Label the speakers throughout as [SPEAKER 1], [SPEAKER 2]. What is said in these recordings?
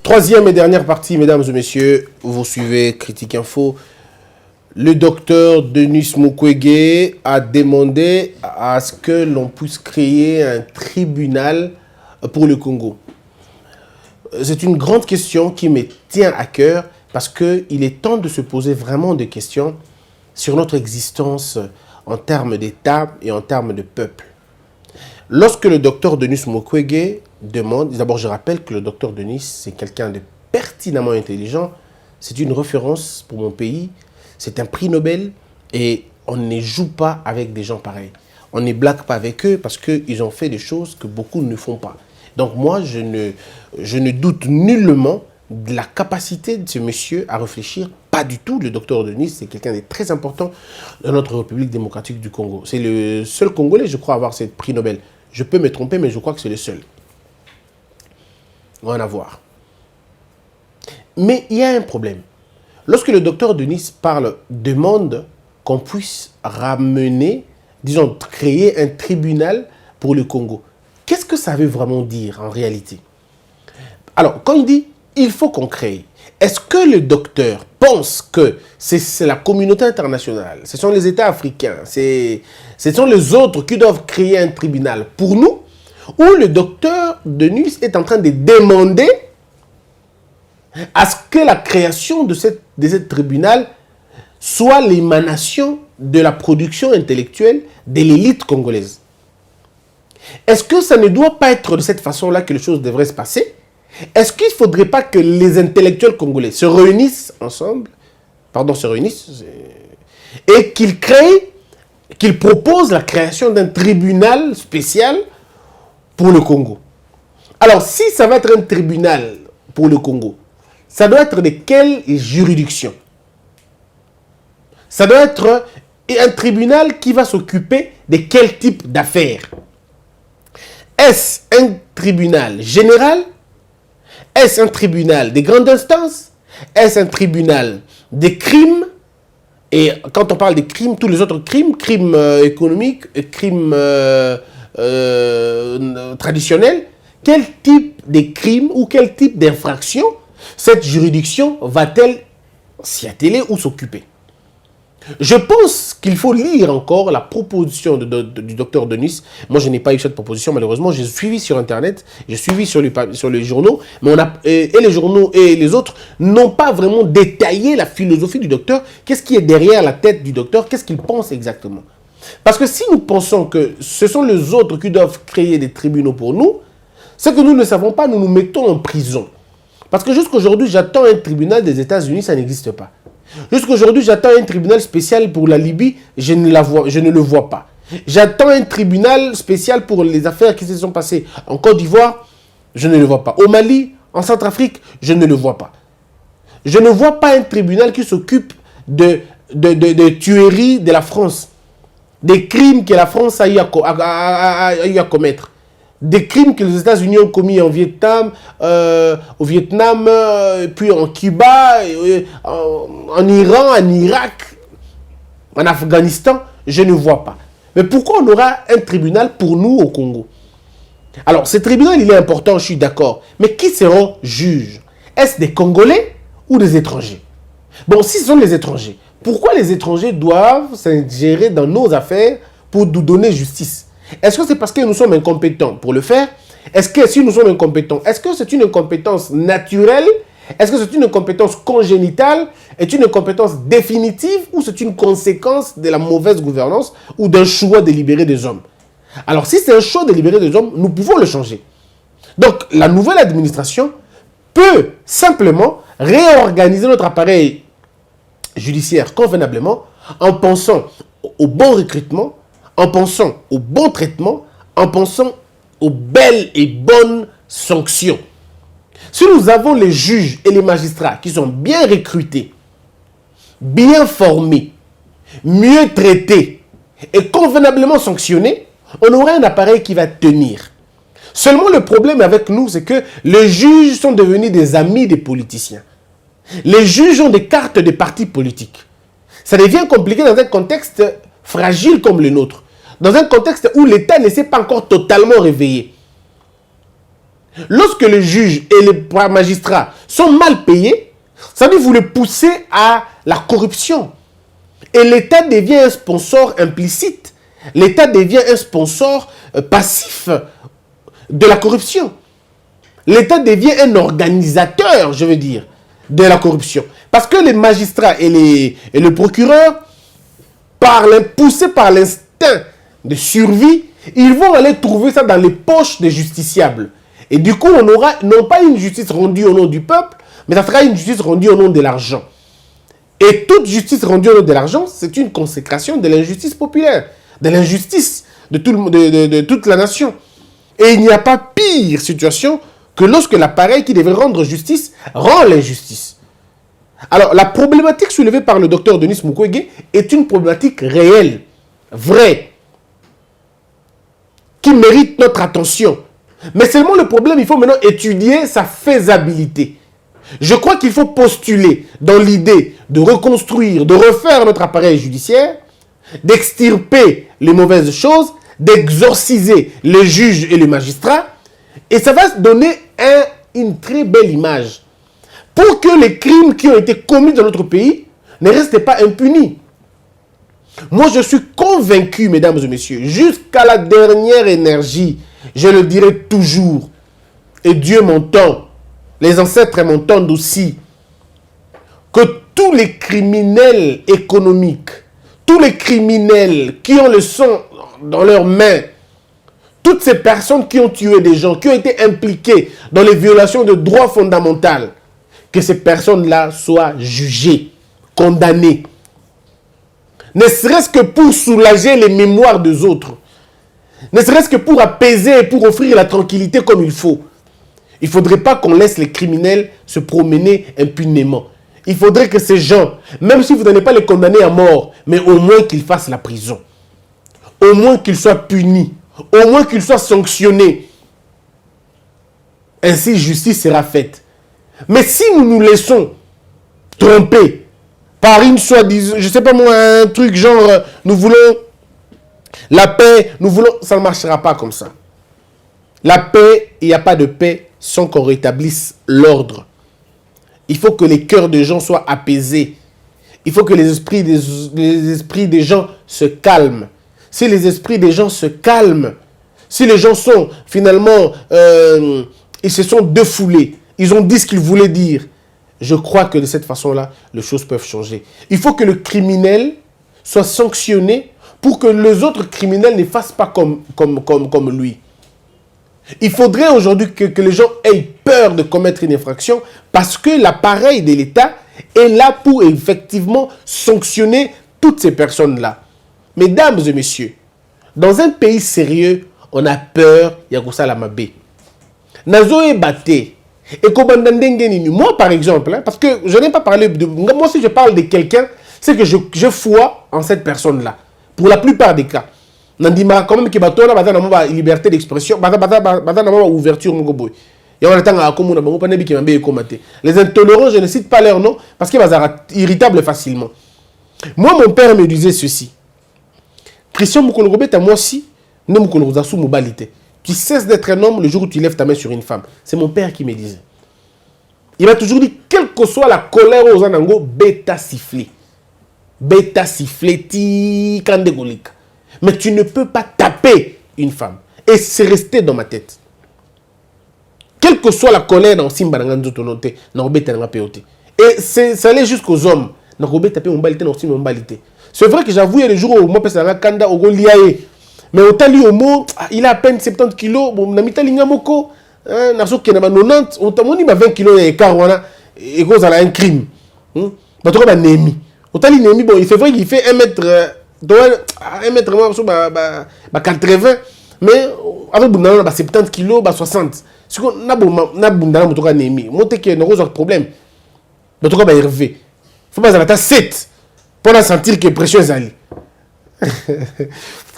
[SPEAKER 1] Troisième et dernière partie, mesdames et messieurs, vous suivez Critique Info. Le docteur Denis Mukwege a demandé à ce que l'on puisse créer un tribunal pour le Congo. C'est une grande question qui me tient à cœur parce qu'il est temps de se poser vraiment des questions sur notre existence en termes d'État et en termes de peuple. Lorsque le docteur Denis Mukwege demande, d'abord je rappelle que le docteur Denis c'est quelqu'un de pertinemment intelligent, c'est une référence pour mon pays, c'est un prix Nobel et on ne joue pas avec des gens pareils. On ne blague pas avec eux parce qu'ils ont fait des choses que beaucoup ne font pas. Donc moi je ne doute nullement de la capacité de ce monsieur à réfléchir. Pas du tout, le docteur Denis, c'est quelqu'un de très important dans notre République démocratique du Congo. C'est le seul Congolais, je crois, à avoir ce prix Nobel. Je peux me tromper, mais je crois que c'est le seul. On va en avoir. Mais il y a un problème. Lorsque le docteur Denis demande qu'on puisse ramener, disons, créer un tribunal pour le Congo, qu'est-ce que ça veut vraiment dire en réalité? Alors, quand il dit « il faut qu'on crée », est-ce que le docteur pense que c'est la communauté internationale, ce sont les États africains, ce sont les autres qui doivent créer un tribunal pour nous, ou le docteur Denis est en train de demander à ce que la création de ce tribunal soit l'émanation de la production intellectuelle de l'élite congolaise? Est-ce que ça ne doit pas être de cette façon-là que les choses devraient se passer? Est-ce qu'il ne faudrait pas que les intellectuels congolais se réunissent ensemble, et qu'ils créent, qu'ils proposent la création d'un tribunal spécial pour le Congo? Alors, si ça va être un tribunal pour le Congo, ça doit être de quelle juridiction? Ça doit être un tribunal qui va s'occuper de quel type d'affaires? Est-ce un tribunal général? Est-ce un tribunal de grande instance? Est-ce un tribunal des crimes? Et quand on parle des crimes, tous les autres crimes, crimes économiques, crimes traditionnels, quel type de crimes ou quel type d'infraction cette juridiction va-t-elle s'y atteler ou s'occuper? Je pense qu'il faut lire encore la proposition du docteur Denis. Moi, je n'ai pas eu cette proposition, malheureusement. J'ai suivi sur Internet, j'ai suivi sur les journaux, mais et les journaux et les autres n'ont pas vraiment détaillé la philosophie du docteur. Qu'est-ce qui est derrière la tête du docteur? Qu'est-ce qu'il pense exactement? Parce que si nous pensons que ce sont les autres qui doivent créer des tribunaux pour nous, ce que nous ne savons pas, nous nous mettons en prison. Parce que jusqu'à aujourd'hui, j'attends un tribunal des États-Unis, ça n'existe pas. Jusqu'à aujourd'hui, j'attends un tribunal spécial pour la Libye, je ne le vois pas. J'attends un tribunal spécial pour les affaires qui se sont passées en Côte d'Ivoire, je ne le vois pas. Au Mali, en Centrafrique, je ne le vois pas. Je ne vois pas un tribunal qui s'occupe de tueries de la France, des crimes que la France a eu à commettre. Des crimes que les États-Unis ont commis au Vietnam, puis en Cuba, en Iran, en Irak, en Afghanistan, je ne vois pas. Mais pourquoi on aura un tribunal pour nous au Congo? Alors, ce tribunal, il est important, je suis d'accord. Mais qui seront juges? Est-ce des Congolais ou des étrangers? Bon, si ce sont les étrangers, pourquoi les étrangers doivent s'ingérer dans nos affaires pour nous donner justice? Est-ce que c'est parce que nous sommes incompétents pour le faire? Est-ce que si nous sommes incompétents, est-ce que c'est une incompétence naturelle? Est-ce que c'est une incompétence congénitale? Est une incompétence définitive? Ou c'est une conséquence de la mauvaise gouvernance ou d'un choix délibéré des hommes? Alors si c'est un choix délibéré des hommes, nous pouvons le changer. Donc la nouvelle administration peut simplement réorganiser notre appareil judiciaire convenablement en pensant au bon recrutement, en pensant au bon traitement, en pensant aux belles et bonnes sanctions. Si nous avons les juges et les magistrats qui sont bien recrutés, bien formés, mieux traités et convenablement sanctionnés, on aura un appareil qui va tenir. Seulement le problème avec nous, c'est que les juges sont devenus des amis des politiciens. Les juges ont des cartes des partis politiques. Ça devient compliqué dans un contexte fragile comme le nôtre. Dans un contexte où l'État ne s'est pas encore totalement réveillé. Lorsque les juges et les magistrats sont mal payés, ça veut dire que vous les poussez à la corruption. Et l'État devient un sponsor implicite. L'État devient un sponsor passif de la corruption. L'État devient un organisateur, je veux dire, de la corruption. Parce que les magistrats et le procureur, poussés par l'instinct de survie, ils vont aller trouver ça dans les poches des justiciables. Et du coup, on aura non pas une justice rendue au nom du peuple, mais ça sera une justice rendue au nom de l'argent. Et toute justice rendue au nom de l'argent, c'est une consécration de l'injustice populaire, de l'injustice de toute la nation. Et il n'y a pas pire situation que lorsque l'appareil qui devrait rendre justice rend l'injustice. Alors, la problématique soulevée par le docteur Denis Mukwege est une problématique réelle, vraie, qui mérite notre attention. Mais seulement le problème, il faut maintenant étudier sa faisabilité. Je crois qu'il faut postuler dans l'idée de reconstruire, de refaire notre appareil judiciaire, d'extirper les mauvaises choses, d'exorciser les juges et les magistrats, et ça va donner une très belle image pour que les crimes qui ont été commis dans notre pays ne restent pas impunis. Moi, je suis convaincu, mesdames et messieurs, jusqu'à la dernière énergie, je le dirai toujours, et Dieu m'entend, les ancêtres m'entendent aussi, que tous les criminels économiques, tous les criminels qui ont le sang dans leurs mains, toutes ces personnes qui ont tué des gens, qui ont été impliquées dans les violations de droits fondamentaux, que ces personnes-là soient jugées, condamnées. Ne serait-ce que pour soulager les mémoires des autres. Ne serait-ce que pour apaiser et pour offrir la tranquillité comme il faut. Il ne faudrait pas qu'on laisse les criminels se promener impunément. Il faudrait que ces gens, même si vous n'allez pas les condamner à mort, mais au moins qu'ils fassent la prison. Au moins qu'ils soient punis. Au moins qu'ils soient sanctionnés. Ainsi, justice sera faite. Mais si nous nous laissons tromper par une soi-disant, je ne sais pas moi, un truc genre, nous voulons la paix, nous voulons, ça ne marchera pas comme ça. La paix, il n'y a pas de paix sans qu'on rétablisse l'ordre. Il faut que les cœurs des gens soient apaisés. Il faut que les esprits des gens se calment. Si les esprits des gens se calment, si les gens sont finalement, ils se sont défoulés, ils ont dit ce qu'ils voulaient dire, je crois que de cette façon-là, les choses peuvent changer. Il faut que le criminel soit sanctionné pour que les autres criminels ne fassent pas comme lui. Il faudrait aujourd'hui que les gens aient peur de commettre une infraction parce que l'appareil de l'État est là pour effectivement sanctionner toutes ces personnes-là. Mesdames et messieurs, dans un pays sérieux, on a peur, il y a que ça la mabé. Nazoé Baté. Moi, par exemple, parce que je n'ai pas parlé de... Moi, si je parle de quelqu'un, c'est que je foi en cette personne-là. Pour la plupart des cas. Nandima, quand même, que bateau là, bata liberté d'expression, bata ouverture, les intolérants, je ne cite pas leur nom, parce qu'ils sont irritables facilement. Moi, mon père me disait ceci. Christian Moukologobé, t'as moi aussi, ne Moukologosasou Mobalité. Tu cesses d'être un homme le jour où tu lèves ta main sur une femme. C'est mon père qui me disait. Il m'a toujours dit, quelle que soit la colère aux anango, bêta sifflé. Bêta sifflé, ti kandegolika. Mais tu ne peux pas taper une femme. Et c'est resté dans ma tête. Quelle que soit la colère dans Simba Nanganzotonote, et ça allait jusqu'aux hommes. C'est vrai que j'avoue, il y a des jours où moi, je suis Kanda, au Goliaé. Mais au tali au mot, il a à peine 70 kilos. Bon, il a moko. Il a 90. Il a 20 kilos d'écart. Et cause à un crime. Au tali, bon, c'est vrai qu'il fait 1 mètre. 1 mètre, 80. Mais avec 70 kilos, 60. Si on a un problème. Il faut pas avoir 7 pour sentir que pression est allée.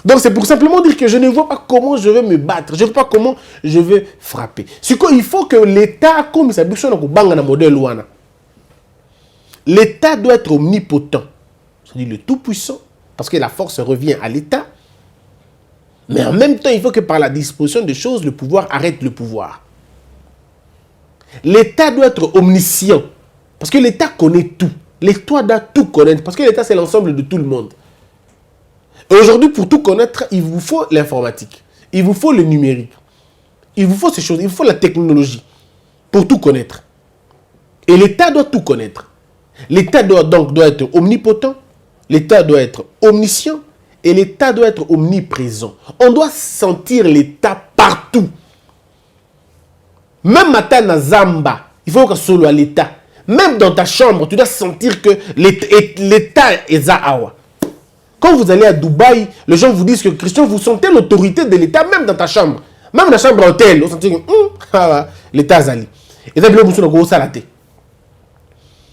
[SPEAKER 1] Donc c'est pour simplement dire que je ne vois pas comment je vais me battre. Je ne vois pas comment je vais frapper. Il faut que l'État, comme ça, l'État doit être omnipotent. C'est-à-dire le tout-puissant, parce que la force revient à l'État. Mais en même temps, il faut que par la disposition des choses, le pouvoir arrête le pouvoir. L'État doit être omniscient. Parce que l'État connaît tout. L'État doit tout connaître. Parce que l'État, c'est l'ensemble de tout le monde. Et aujourd'hui, pour tout connaître, il vous faut l'informatique. Il vous faut le numérique. Il vous faut ces choses. Il vous faut la technologie. Pour tout connaître. Et l'État doit tout connaître. L'État doit être omnipotent. L'État doit être omniscient. Et l'État doit être omniprésent. On doit sentir l'État partout. Même Matana Zamba, il faut que ce soit l'État. Même dans ta chambre, tu dois sentir que l'État est Zahawa. Quand vous allez à Dubaï, les gens vous disent que Christian, vous sentez l'autorité de l'État même dans ta chambre. Même dans la chambre hôtel, vous sentez que l'État Zali. Et ça, vous savez ça la tête.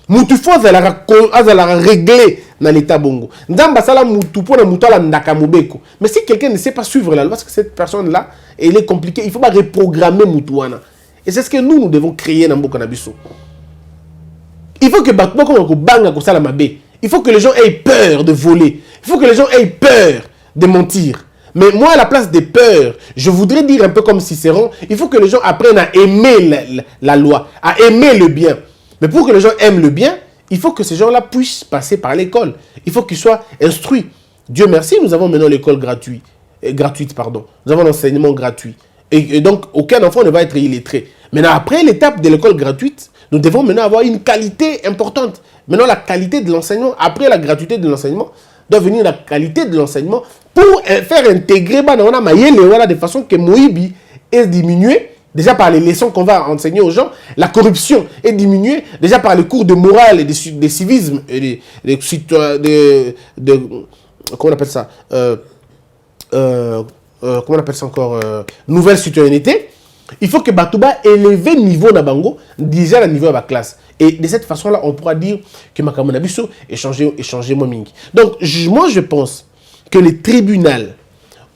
[SPEAKER 1] Mutu fo azala régler dans l'état bongo. Ndamba sala mutu pour na mutala ndaka mobeko. Mais si quelqu'un ne sait pas suivre la loi, parce que cette personne là, elle est compliquée, il faut pas reprogrammer mutuana. Et c'est ce que nous devons créer dans Mboka Nabiso. Il faut que il faut que les gens aient peur de voler. Il faut que les gens aient peur de mentir. Mais moi, à la place des peurs, je voudrais dire un peu comme Cicéron, il faut que les gens apprennent à aimer la loi, à aimer le bien. Mais pour que les gens aiment le bien, il faut que ces gens-là puissent passer par l'école. Il faut qu'ils soient instruits. Dieu merci, nous avons maintenant l'école gratuite. Nous avons l'enseignement gratuit. Et donc, aucun enfant ne va être illettré. Maintenant, après l'étape de l'école gratuite, nous devons maintenant avoir une qualité importante. Maintenant, la qualité de l'enseignement, après la gratuité de l'enseignement, doit venir la qualité de l'enseignement pour faire intégrer de façon que Moïbi est diminué. Déjà par les leçons qu'on va enseigner aux gens, la corruption est diminuée. Déjà par les cours de morale et de civisme et comment on appelle ça comment on appelle ça encore nouvelle citoyenneté. Il faut que Batouba élève le niveau Nabango, déjà le niveau de la classe. Et de cette façon-là, on pourra dire que Makamonabiso est changé moins mingi. Donc, moi, je pense que le tribunal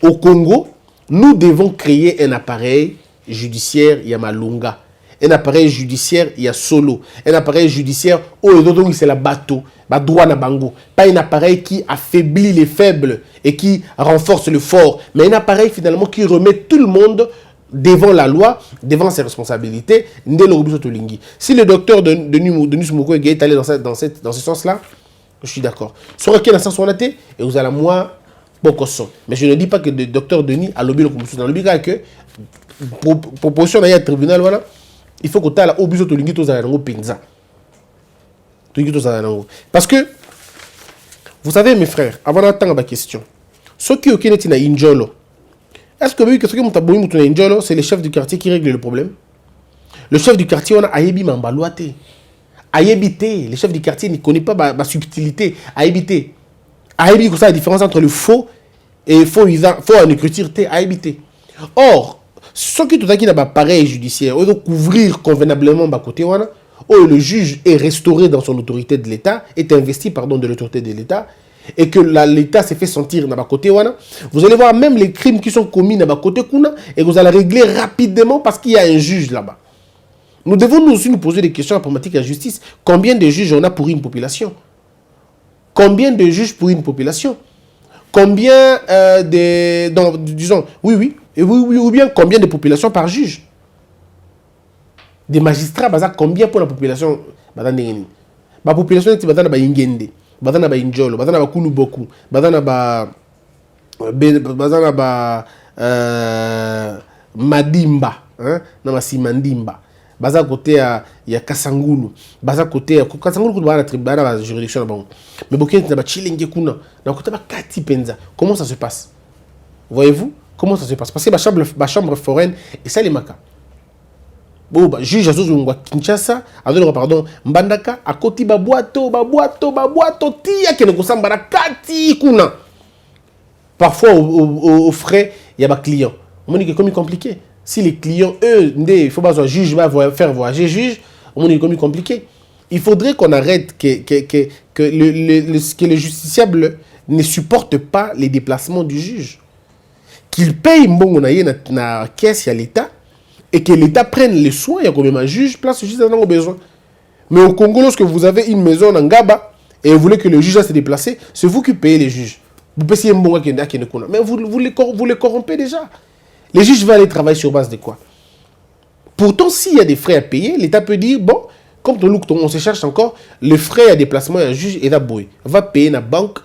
[SPEAKER 1] au Congo, nous devons créer un appareil judiciaire, il y a Malunga. Un appareil judiciaire, il y a Solo. Un appareil judiciaire, c'est la bateau, droit na bango. Pas un appareil qui affaiblit les faibles et qui renforce le fort, mais un appareil finalement qui remet tout le monde devant la loi, devant ses responsabilités. Si le docteur Denis Mukwege est allé dans ce sens-là, je suis d'accord. Sur quel sens on a été, et vous allez moi, Bokoson. Mais je ne dis pas que le docteur Denis a lobby le commission. Dans le but que proposition d'un tribunal, voilà, il faut que tu aies la obligation de l'ingito pinza. Parce que, vous savez, mes frères, avant d'attendre ma question, ceux qui ont été na Injolo, est-ce que vous savez que c'est le chef du quartier qui règle le problème? Le chef du quartier, on a Ayebi Mambalouate. Ayebité, le chef du quartier ne connaît pas ma subtilité. Ayebité. Ayebi, c'est la différence entre le faux et faux en écriture. Ayebité. Or, ceux qui ont un appareil judiciaire, ils doivent couvrir convenablement ma côté, le juge est restauré dans son autorité de l'État, est investi de l'autorité de l'État, et que l'État s'est fait sentir dans ma côté, vous allez voir même les crimes qui sont commis dans ma côté, et vous allez régler rapidement parce qu'il y a un juge là-bas. Nous devons nous aussi nous poser des questions informatiques à la justice. Combien de juges on a pour une population? Combien de juges pour une population? Combien disons, ou bien combien de populations par juge? Des magistrats, combien pour la population? La population est Ingende, Injolo, Kuluboku, Madimba, Simandimba. Baza côté ya Kasangulu, baza côté Kasangulu ko ba la juridiction là-bas. Mais boké na ba chilinge kuna, na côté ba kati penza. Comment ça se passe? Voyez-vous comment ça se passe? Parce que la chambre foraine et ça les maka. Bon juge azo ngwa Kinshasa, pardon, Mbandaka à côté ba boato tia ke ko sambara kati kuna. Parfois aux frais, il y a ba client. On dit que comme compliqué. Si les clients, eux, il faut pas un juge va faire voyager juge, on est comme compliqué. Il faudrait qu'on arrête que le justiciable ne supporte pas les déplacements du juge. Qu'il paye na caisse à l'État et que l'État prenne les soins, il y a quand même un juge, place le juge dans nos besoins. Mais au Congo, lorsque vous avez une maison en Ngaba et vous voulez que le juge se déplace, c'est vous qui payez les juges. Vous payez un bon mais vous les corrompez déjà. Les juges vont aller travailler sur base de quoi? Pourtant, s'il y a des frais à payer, l'État peut dire, bon, comme on se cherche encore, les frais à déplacement, un juge est d'abord, va payer la banque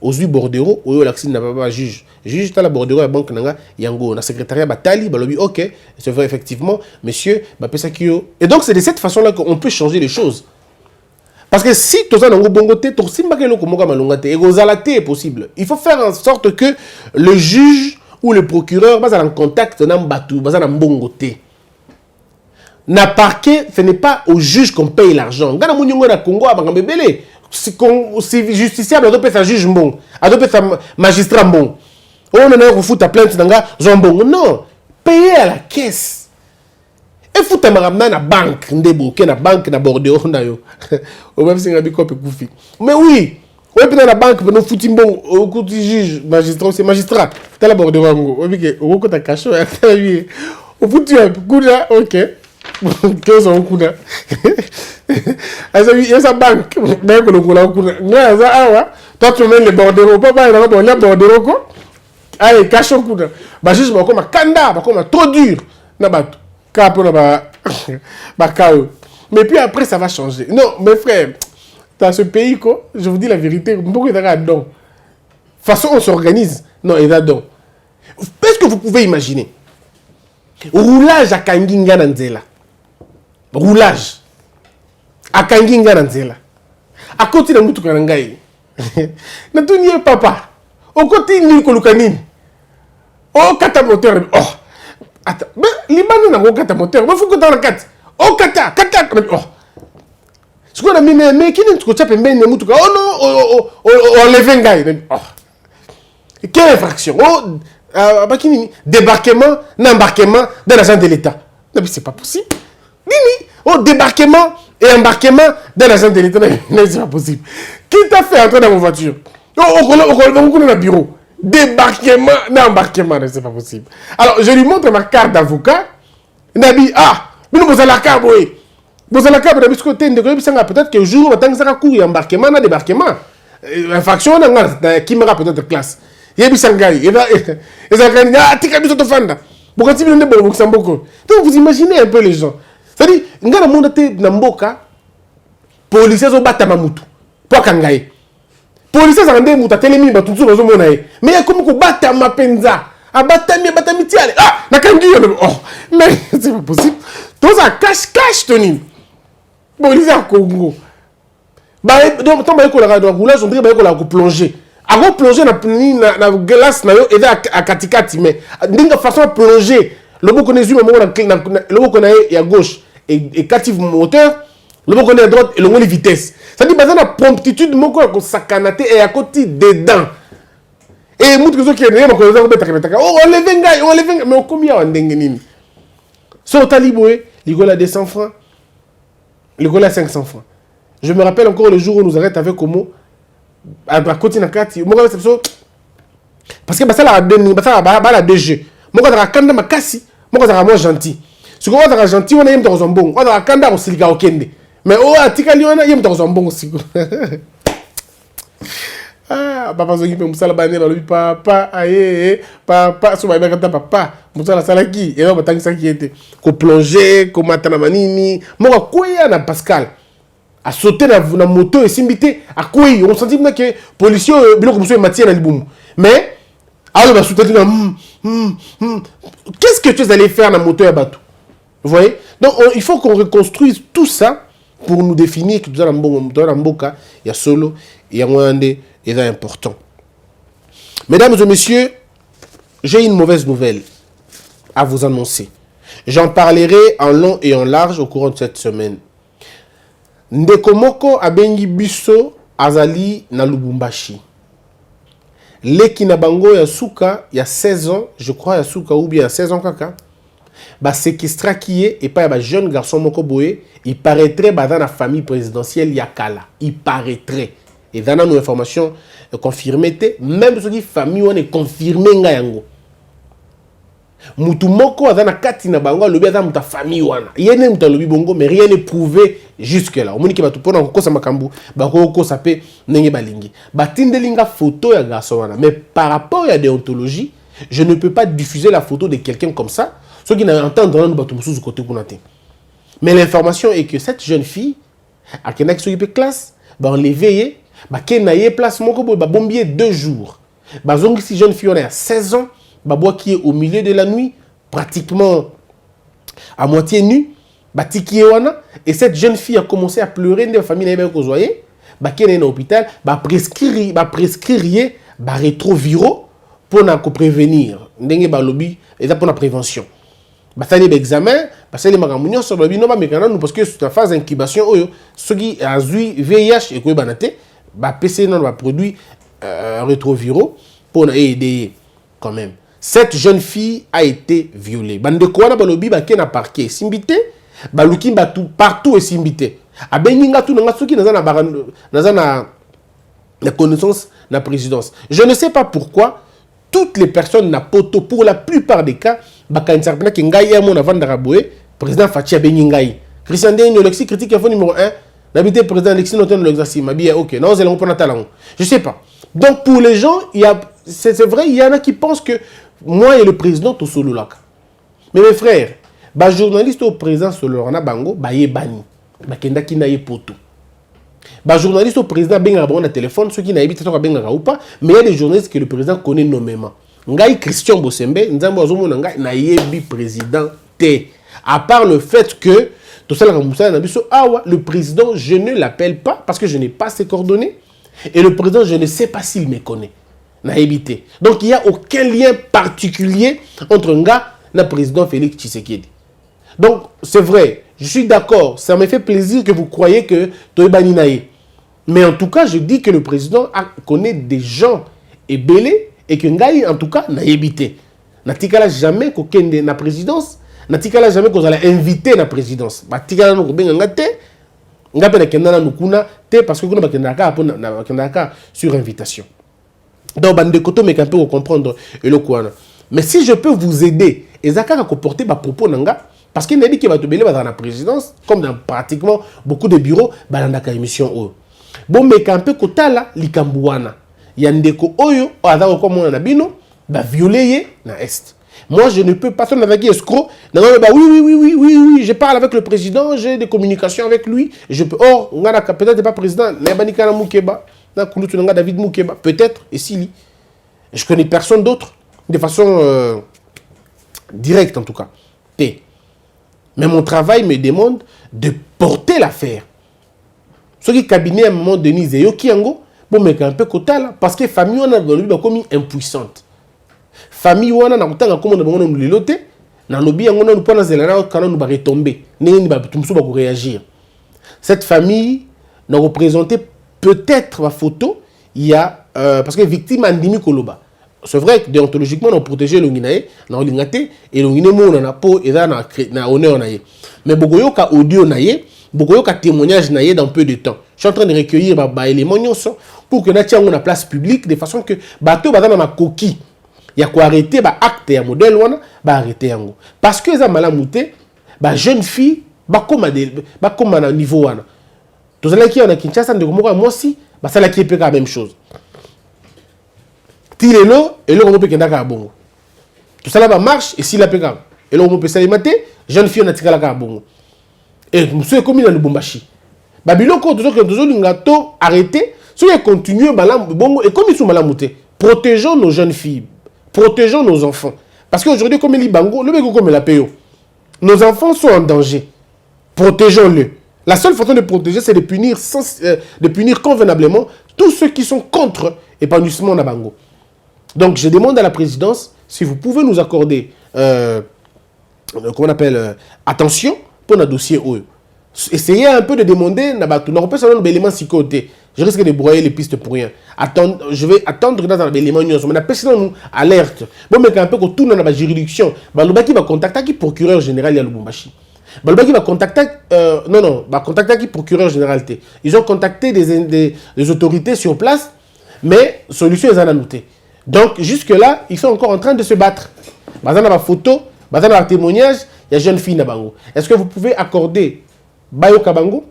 [SPEAKER 1] aux yeux bordereaux, ou l'accès n'a pas juge. Juge, tu as la bordereau, la banque, yango, la secrétariat, batali, balobi, ok, c'est vrai, effectivement, monsieur, et donc, c'est de cette façon-là qu'on peut changer les choses. Parce que si tu as un bongo te, tu es possible. Il faut faire en sorte que le juge ou le procureur va en contact avec Batou, va en bongo te. Na parquet, ce n'est pas au juge qu'on paye l'argent. Quand on a Congo, c'est justiciable, on doit payer un juge bon, on doit payer un magistrat bon. On a foutu ta plainte dans bon. Non, payer à la caisse. Et foutu ma ramena na banque, ndeboke na banque na bordeaux na yo. Au même si on a biko pe koufi. Mais oui, on peut la banque, on foutu bon, au coup du juge, magistrat, c'est magistrat. T'as la bordeaux ngo. On dit que au coup ta cacho, on foutu un coup là, ok. Qu'est-ce qu'on coup là? Il y a sa banque, mais que le coup là, toi tu mets les bordeaux, papa il a bon les bordeaux quoi. Allez, cacho coup là. Bah juste comme un kanda, comme trop dur. Na bateau. Mais puis après, ça va changer. Non, mes frères, dans ce pays, quoi, je vous dis la vérité, beaucoup de gens donc. De toute façon, on s'organise. Non, il y a donc. Est-ce que vous pouvez imaginer? Roulage à Kanginga Nanzela. Roulage. À Kanginga Nanzela. À côté de Moutoukanangaï. N'a papa. Au côté de Nikolukanine. Oh, katamoteur. Oh. Attends, mais Liban n'a pas de moteur. Mais il faut que tu aies la carte. Oh, kata. Oh. Ce qu'on a mis, mais qui n'est pas de moteur? Oh non, on lève un gars. Oh. Quelle infraction? Oh, débarquement, n'embarquement dans l'agent de l'État. Non, mais c'est pas possible. Nini? Oh, débarquement et embarquement dans l'agent de l'État. Non, c'est pas possible. Qui t'a fait entrer dans mon voiture? Oh, on est dans le bureau. Débarquement, n'embarquement, c'est pas possible. Alors, je lui montre ma carte d'avocat. Il m'a dit, ah, mais nous, vous avez la carte, oui. Vous avez la carte, vous avez peut-être que le jour, vous avez un cours embarquement, un débarquement. Infraction, qui me peut-être classe. Il y a des sangaï. Il y a des ah, tu as mis ton fan. Pourquoi tu veux ne pas Luxembourg? Donc, vous imaginez un peu les gens. C'est-à-dire, il y a un monde qui est dans policiers ont battu Mamoutou. Pour Kangaï. Policiers ont rendu Mouta Télémi, tout ça, mais il y a comme qu'on batte à ma penza. À batami, tiale. Ah, na kangi. Oh, mais c'est pas possible. Tout ça, cache, Tony. Policiers à Congo. Bah, donc, tant que la roulage, on dirait qu'on a plonger. Avant de plonger dans la glace, et à Katikati, mais d'une façon de plonger, le mot qu'on est à gauche et captive moteur, le mot qu'on est à droite et le mot de vitesse. Ça dit, la promptitude, le mot qu'on est à côté dedans. Et nous, qui est on enlève un gars, mais combien on dengue? Sur le taliboué, il a 200 francs, il a 500 francs. Je me rappelle encore le jour où nous arrêtons avec Omo. À côté de la carte, parce que ça la DG. Moi, je suis un makasi, moi, je suis gentil. Si on est gentil, on est dans un bon. On est kanda au silika au kende. Mais oh, atikali on est dans un bon aussi. Ah, papa Zogi peut musala baner dans le papa, aïe, papa, sur ma mère papa, musala salaki, et on va tanguer ça qui était. Ko plonger, ko matana manini, moi, quoi na Pascal. À sauter dans la moto et s'imiter à quoi on sentit que les policiers biloko monsieur matière dans le boum mais alors va sauter qu'est-ce que tu allais faire dans la moto et bateau, vous voyez? Donc il faut qu'on reconstruise tout ça pour nous définir que dans la mboka il y a solo il y a moins de et important. Mesdames et messieurs, j'ai une mauvaise nouvelle à vous annoncer. J'en parlerai en long et en large au courant de cette semaine. Ndekomoko abengi biso azali na Lubumbashi. Leki na bango ya suka ya 16 ans, je crois ya suka ou bien 16 ans kaka. Ba séquestra qui est et pas ba jeune garçon moko boye, il paraîtrait ba dans la famille présidentielle Yakala. Il paraîtrait. Et dans nos informations confirmées, même ceux qui famille on est confirmé nga yango. Mutu moko azana kati na bango lobi azana muta famille wana yene muta lobi bongo mais rien n'est prouvé jusque là omoni ke batu pona ko kosa makambu ba ko kosa pe ndenge balingi batindelinga photo ya garçon wana mais par rapport à déontologie je ne peux pas diffuser la photo de quelqu'un comme ça Ceux qui n'entendent pas, nous battons sous côté pour nous. Mais l'information est que cette jeune fille, à Kenak sur une classe, on l'éveille, Kenaye place mon cobo, bombier 2 jours. Si jeune fille on a 16 ans, qui est au milieu de la nuit, pratiquement à moitié nue, et cette jeune fille a commencé à pleurer, de famille n'a pas besoin, qui est dans l'hôpital, prescrire rétroviraux pour nous prévenir. Ndenge lobby et pour la prévention. Ça les examen, parce que les magamunions sur le binôme mécanique parce que c'est la phase d'incubation ceux qui a VIH et quoi banate, PC non va produit rétroviraux pour aider quand même. Cette jeune fille a été violée. Bande quoi na balobi ba ken na parquet simbité, baluki batu partout et simbité. Abeninga tout nga ceux qui na la connaissance de la présidence. Je ne sais pas pourquoi toutes les personnes na poto pour la plupart des cas baka interpréter que ngai mon avant d'araboué président Fatia Beningai. Christian Denis Alexis critique info numéro 1. L'habité président Alexis noté dans l'exercice. Ma bien OK. Non, c'est pour talent. Je sais pas. Donc pour les gens, il y a c'est vrai, il y en a qui pensent que moi et le président tout solo là. Mais mes frères, journaliste au président solo na bango yé bani. Kenda kina yé poto. Journaliste au président benga bon na téléphone ceux qui n'habitent pas benga ou pas, mais il y a des journalistes que le président connaît nommément. Ngai Christian Bosembe, nzambo azomona ngai na yebi président T. À part le fait que tout ça le président je ne l'appelle pas parce que je n'ai pas ses coordonnées et le président je ne sais pas s'il me connaît. Na évité. Donc il n'y a aucun lien particulier entre nga et le président Félix Tshisekedi. Donc c'est vrai, je suis d'accord, ça me fait plaisir que vous croyez que Toebani naïe. Mais en tout cas, je dis que le président connaît des gens ébélés et que Ngaï, en tout cas, n'a évité. N'a jamais qu'aucun de la présidence, n'a jamais qu'on allait inviter la présidence. N'a nous bien ngate, ngapé na nous kuna te parce que nous na sur invitation. Donc bande koto mais qu'un peu comprendre le quoi. Mais si je peux vous aider, ezaka à comporter ba propos nanga parce qu'il n'a dit qu'il va te belé dans la présidence comme dans pratiquement beaucoup de bureaux dans la émission. Bon mais qu'un peu kotala likambuana. Yandeko oyo azako comme on a bino ba violer na est. Moi je ne peux pas faire avec escroc. Oui, je parle avec le président, j'ai des communications avec lui, je peux or on a peut-être pas président, Nebanika Mukeba, na Kulutu nga David Mukeba, peut-être et si je connais personne d'autre de façon directe en tout cas. Mais mon travail me demande de porter l'affaire. Ce qui cabinet à un moment donné, c'est Yokiango, bon, mais un peu total, parce que famille, on a comme impuissante. Famille, on a comme on a liloté, dans le bien, on a pas quand on va retomber, on va réagir. Cette famille n'a représenté peut-être la photo, il y a, parce que victime Andimi Koloba. C'est vrai que déontologiquement, on a protégé le Guinéen, on a l'ingate, et le Guinéen, on a peau, et on a honneur. Mais beaucoup de audio, beaucoup de témoignages dans peu de temps. Je suis en train de recueillir les éléments pour que nous ayons une place publique de façon que bateau dans ma coquille. Il y a quoi arrêter acte et modèle arrêter yango. Parce que ça malamouté jeune fille comme à niveau wana. Tout ça là qui on a Kinshasa de moi aussi ça là qui est la même chose. Tilelo et le on peut kenda bongo. Tout ça là marche et si la peka et le on peut s'alimenter jeune fille on a tika la bongo. Et monsieur comme il a le Lubumbashi. Babiloko toujours que toujours lingato arrêter, ceux qui continuent bongo et comme ils sont malamoutés, protégeons nos jeunes filles, protégeons nos enfants parce qu'aujourd'hui comme il bango, le mec comme la payo. Nos enfants sont en danger. Protégeons-le. La seule façon de protéger c'est de punir convenablement tous ceux qui sont contre épanouissement na bango. Donc je demande à la présidence si vous pouvez nous accorder comment on appelle attention pour notre dossier OE. Essayez un peu de demander, on peut savoir l'élément si côté. Je risque de broyer les pistes pour rien. Je vais attendre dans l'élément nous. On appelle ça nous alerte. Bon, mais un peu que tout dans la juridiction, Balobaki va contacter qui procureur général à Lubumbashi. Balobaki va contacter va contacter qui procureur général. Ils ont contacté des autorités sur place, mais solution ils en ont noté. Donc jusque là, ils sont encore en train de se battre. Bazana ma photo, bazana ma témoignage. Il y a jeune fille Nabango. Est-ce que vous pouvez accorder Bayo Kabango?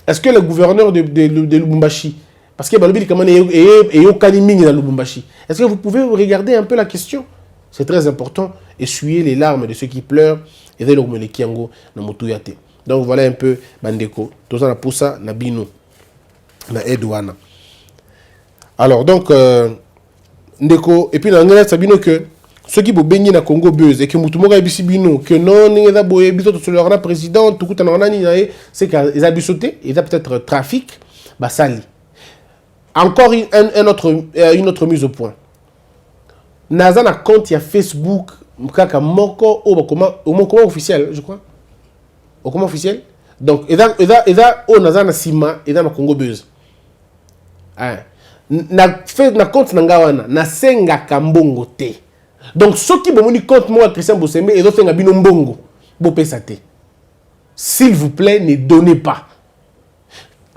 [SPEAKER 1] Est-ce que le gouverneur de Lubumbashi, parce que Balobi comment est au Kaniming dans Lubumbashi, est-ce que vous pouvez regarder un peu la question? C'est très important. Essuyer les larmes de ceux qui pleurent. Et de l'homme qui yango na motuyate. Donc voilà un peu bandeko. Tout ça na poussa na bino na edouana. Alors donc ndeko et puis na ngana sabino que ceux qui bo bengi na Congo Buzz et que mutumoga ebisi bino que non ninga boye biso to le président tout kuta na nani na c'est qu'ils a bisoté, ils a peut-être trafic basali. Encore une autre mise au point. Naza na compte ya Facebook kaka moko au comment officiel je crois. Au comment officiel. Donc eza au naza na sima eza na Congo Buzz. Na compte na ngawana na senga kambongo te. Donc ceux qui bomoni compte moi Christian Bosembe et d'autres senga bino mbongo bo pesa te. S'il vous plaît, ne donnez pas.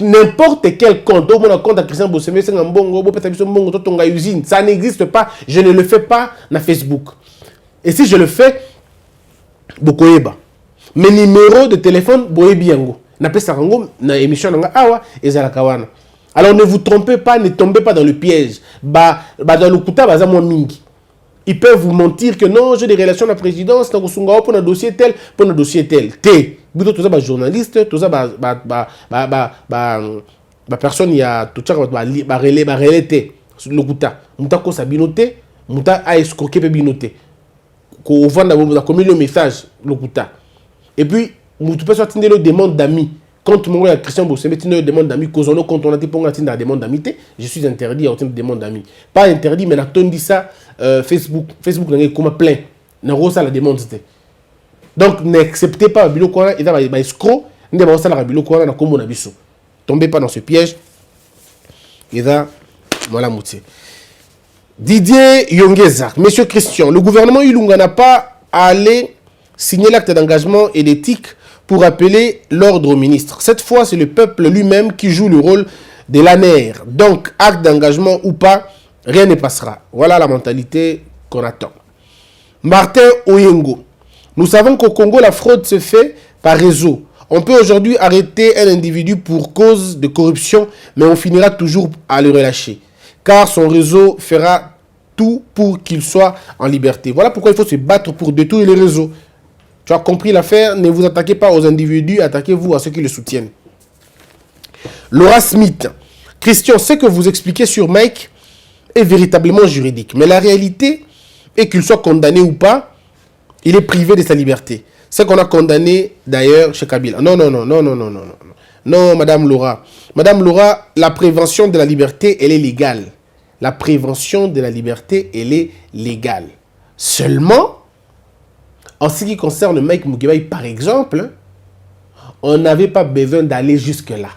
[SPEAKER 1] N'importe quel compte, au moins compte à Christian Bosembe, c'est un bongo, bo pesa biso mbongo to tonga usine, ça n'existe pas, je ne le fais pas na Facebook. Et si je le fais, bokoyeba. Mes numéros de téléphone boyebi yango. Na pesa rango na émission nga awa ezala kawana. Alors ne vous trompez pas, ne tombez pas dans le piège. Dans le kuta baza mo mingi. Ils peuvent vous mentir que non, j'ai des relations à la présidence, dans un dossier tel, pour un dossier tel. T. Tout ça, journaliste, tout ça, personne, il y a tout ça, relais, le kuta. Mouta ko sa binoté, mouta a escroqué pe binoté. Ko vend la commis le message, le kuta. Et puis, mouta peut sortir le demande d'amis. Quand mon gars Christian Bosembe tient une demande d'amis, quand on a été pour la demande d'amitié, je suis interdit à obtenir une demande d'amis. Pas interdit, mais on dit ça Facebook n'a comme plein. N'a pas la demande. Donc n'acceptez pas bilo quoi, il va escroc, n'a pas ça la bilo quoi, n'a comme on a biso. Tombez pas dans ce piège. Et là, voilà moitié. Didier Yongeza, Monsieur Christian, le gouvernement Ilunga n'a pas allé signer l'acte d'engagement et d'éthique pour appeler l'ordre au ministre. Cette fois, c'est le peuple lui-même qui joue le rôle de l'ANER. Donc, acte d'engagement ou pas, rien ne passera. Voilà la mentalité qu'on attend. Martin Oyengo. Nous savons qu'au Congo, la fraude se fait par réseau. On peut aujourd'hui arrêter un individu pour cause de corruption, mais on finira toujours à le relâcher. Car son réseau fera tout pour qu'il soit en liberté. Voilà pourquoi il faut se battre pour détruire les réseaux. Tu as compris l'affaire, ne vous attaquez pas aux individus, attaquez-vous à ceux qui le soutiennent. Laura Smith. Christian, ce que vous expliquez sur Mike est véritablement juridique. Mais la réalité est qu'il soit condamné ou pas, il est privé de sa liberté. C'est qu'on a condamné d'ailleurs chez Kabila. Non, Madame Laura. Madame Laura, la prévention de la liberté, elle est légale. La prévention de la liberté, elle est légale. Seulement, en ce qui concerne Mike Mukebai, par exemple, on n'avait pas besoin d'aller jusque-là.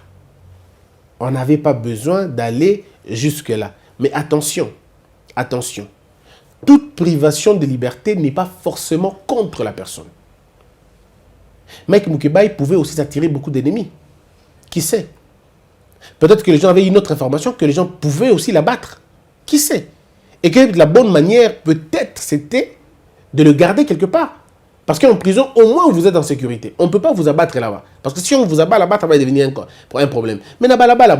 [SPEAKER 1] On n'avait pas besoin d'aller jusque-là. Mais attention, attention. Toute privation de liberté n'est pas forcément contre la personne. Mike Mukebai pouvait aussi s'attirer beaucoup d'ennemis. Qui sait? Peut-être que les gens avaient une autre information, que les gens pouvaient aussi l'abattre. Qui sait? Et que la bonne manière, peut-être, c'était de le garder quelque part. Parce qu'en prison, au moins, vous êtes en sécurité. On ne peut pas vous abattre là-bas. Parce que si on vous abat là-bas, ça va devenir un problème. Mais là-bas,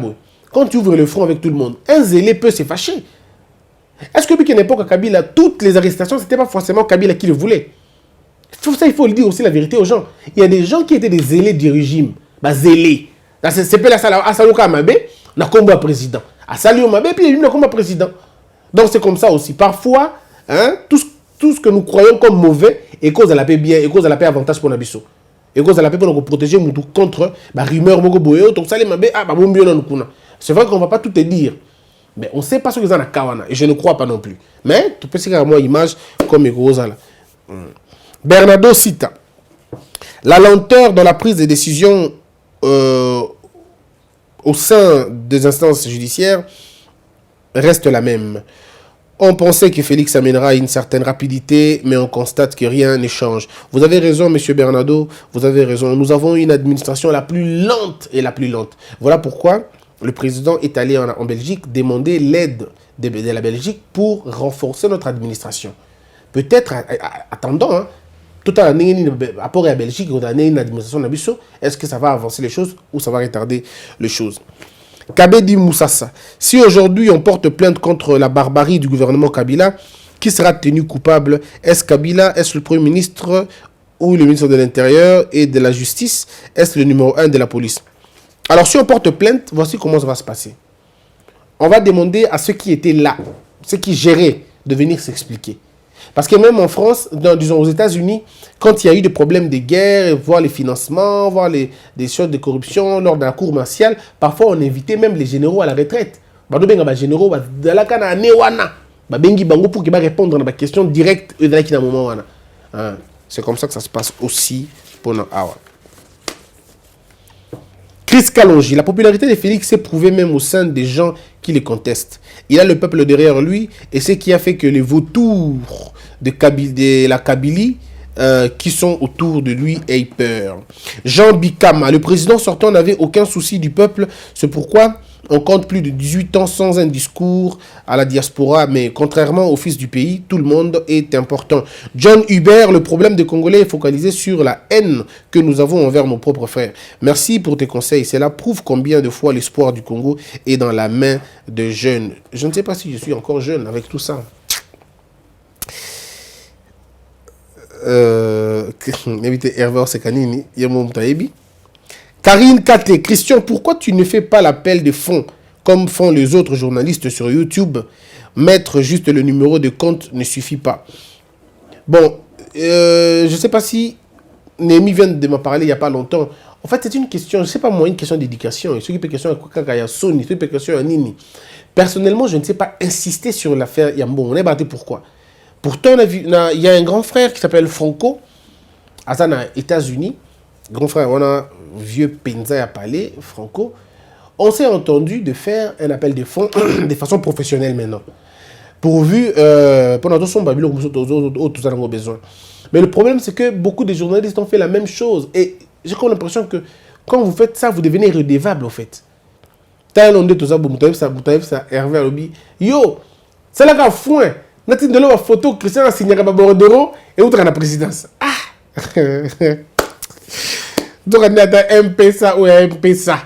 [SPEAKER 1] quand tu ouvres le front avec tout le monde, un zélé peut se fâcher. Est-ce que depuis qu'à l'époque à Kabila, toutes les arrestations, ce n'était pas forcément Kabila qui le voulait? Ça, il faut le dire aussi la vérité aux gens. Il y a des gens qui étaient des zélés du régime. Zélés. C'est pas la salle à Salouka Mabé, on a combat président. À Salio Mabé, puis il y a combat président. Donc c'est comme ça aussi. Parfois, tout ce que nous croyons comme mauvais, et cause à la paix bien, et cause à la paix avantage pour Nabiso. Et cause à la paix pour nous protéger contre la rumeur, c'est vrai qu'on ne va pas tout te dire. Mais on ne sait pas ce que c'est dans la Kawana. Et je ne crois pas non plus. Mais tu peux dire à moi image comme Egoza là. Bernardo Sita. La lenteur dans la prise de décision au sein des instances judiciaires reste la même. On pensait que Félix amènera une certaine rapidité, mais on constate que rien ne change. Vous avez raison, monsieur Bernardo, vous avez raison. Nous avons une administration la plus lente et la plus lente. Voilà pourquoi le président est allé en Belgique demander l'aide de la Belgique pour renforcer notre administration. Peut-être, attendant, tout à rapport à la Belgique, on a une administration d'Abisso, est-ce que ça va avancer les choses ou ça va retarder les choses? Kabedi Moussassa. Si aujourd'hui on porte plainte contre la barbarie du gouvernement Kabila, Qui sera tenu coupable? Est-ce Kabila? Est-ce le Premier ministre ou le ministre de l'Intérieur et de la Justice? Est-ce le numéro 1 de la police? Alors, si on porte plainte, voici comment ça va se passer. On va demander à ceux qui étaient là, ceux qui géraient, de venir s'expliquer. Parce que même en France, disons aux États-Unis, quand il y a eu des problèmes de guerre, voir les financements, voir des choses de corruption lors de la cour martiale, parfois on invitait même les généraux à la retraite. Les généraux, pour qu'ils répondre à la question directe moment. C'est comme ça que ça se passe aussi pour nous. Chris Kalonji, la popularité de Félix s'est prouvée même au sein des gens qui les contestent. Il a le peuple derrière lui et c'est ce qui a fait que les vautours de la Kabylie qui sont autour de lui aient peur. Jean Bikama, le président sortant n'avait aucun souci du peuple, c'est pourquoi on compte plus de 18 ans sans un discours à la diaspora, mais contrairement au fils du pays, tout le monde est important. John Hubert, le problème des Congolais est focalisé sur la haine que nous avons envers nos propres frères. Merci pour tes conseils. Cela prouve combien de fois l'espoir du Congo est dans la main de jeunes. Je ne sais pas si je suis encore jeune avec tout ça. Karine Kate, Christian, pourquoi tu ne fais pas l'appel de fonds comme font les autres journalistes sur YouTube? Mettre juste le numéro de compte ne suffit pas. Bon, je ne sais pas si Némi vient de m'en parler il n'y a pas longtemps. En fait, c'est une question, je ne sais pas moi, une question d'éducation. Il s'occupe de question à Sony, il s'occupe de question à Nini. Personnellement, je ne sais pas insister sur l'affaire Yambo. On est battu pourquoi? Pourtant, il y a un grand frère qui s'appelle Franco, à les États-Unis. Grand frère, on a vieux Penza à parler, Franco. On s'est entendu de faire un appel de fonds de façon professionnelle maintenant. Pourvu, pendant tout son babylon, tous avons besoin. Mais le problème, c'est que beaucoup de journalistes ont fait la même chose. Et j'ai comme l'impression que quand vous faites ça, vous devenez redevable, en fait. T'as un nom de tout ça, vous ça, Hervé Alobi. Yo, c'est là qu'à foin. Natine de la photo, Christian a signé à Babordoro et où tu as la présidence. Ah! Donc, on a un MPSA ou un MPSA.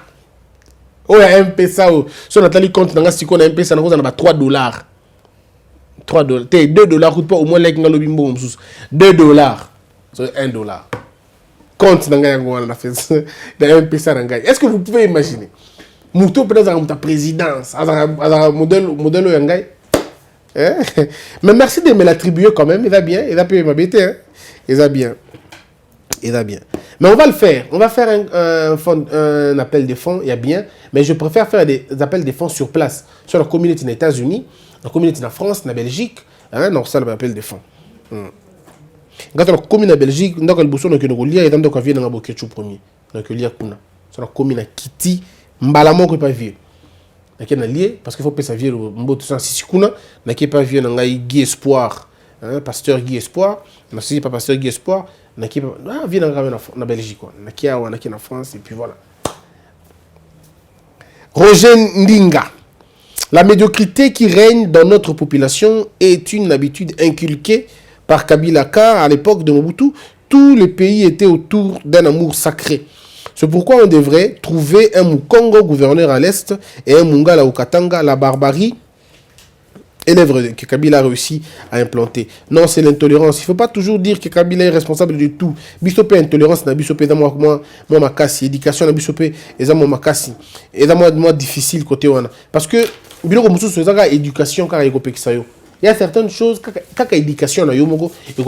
[SPEAKER 1] Ou un MPSA. Si on a tali compte, on a un MPSA, on a $3. 3 dollars. $2 coûte pas au moins like dans le bimbo. $2. C'est $1. Compte dans la fait un MPSA. Est-ce que vous pouvez imaginer? Moutou peut-être dans ta présidence. Un modèle Yangai. Mais merci de me l'attribuer quand même. Il va bien. Il va bien m'habiter. Hein? Il va bien. Il va bien. Mais on va le faire. On va faire un appel de fonds. Il y a bien. Mais je préfère faire des appels de fonds sur place. Sur la communauté des États-Unis, la communauté de France, la Belgique. Non, ça, l'appel de fonds. Quand on a la commune en Belgique, on a le bouton que nous lions et on a vu dans le Boketchou premier. Donc, il y a Kuna. Sur la commune à Kiti, Mbalamo qui n'est pas vieux. Il y a lié parce qu'il faut que ça vienne au Mboto Sansissikuna. Il n'y a pas vieux dans Guy Espoir. Pasteur Guy Espoir. Je ne pas pasteur Guy Espoir. Il y a vieux en Belgique. Il y a en France. Et puis voilà. Roger Ndinga. La médiocrité qui règne dans notre population est une habitude inculquée par Kabila car à l'époque de Mobutu, tous les pays étaient autour d'un amour sacré. C'est pourquoi on devrait trouver un Mukongo gouverneur à l'Est et un Mungala au Katanga. La barbarie est l'œuvre que Kabila a réussi à implanter. Non, c'est l'intolérance. Il ne faut pas toujours dire que Kabila est responsable de tout. Bisopé intolérance, na bisopé dans moi makasi, éducation na bisopé et dans moi makasi. Et dans moi difficile côté wana. Parce que bilo comme ça c'est éducation car il il y a certaines choses quand éducation na yo moko il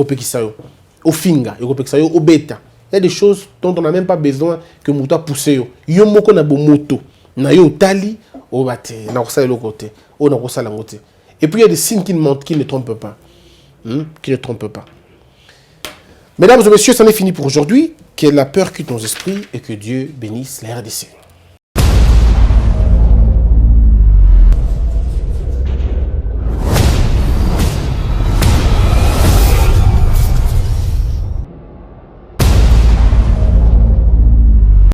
[SPEAKER 1] au finga, il au bêta. Il y a des choses dont on n'a même pas besoin que Mouta pousse. Yo moko na bo moto. Na yo tali au bate na ça le côté. O na ça la côté. Et puis il y a des signes qui ne mentent, qui ne trompent pas. Qui ne trompent pas. Mesdames et messieurs, c'en est fini pour aujourd'hui. Que la peur quitte nos esprits et que Dieu bénisse la RDC.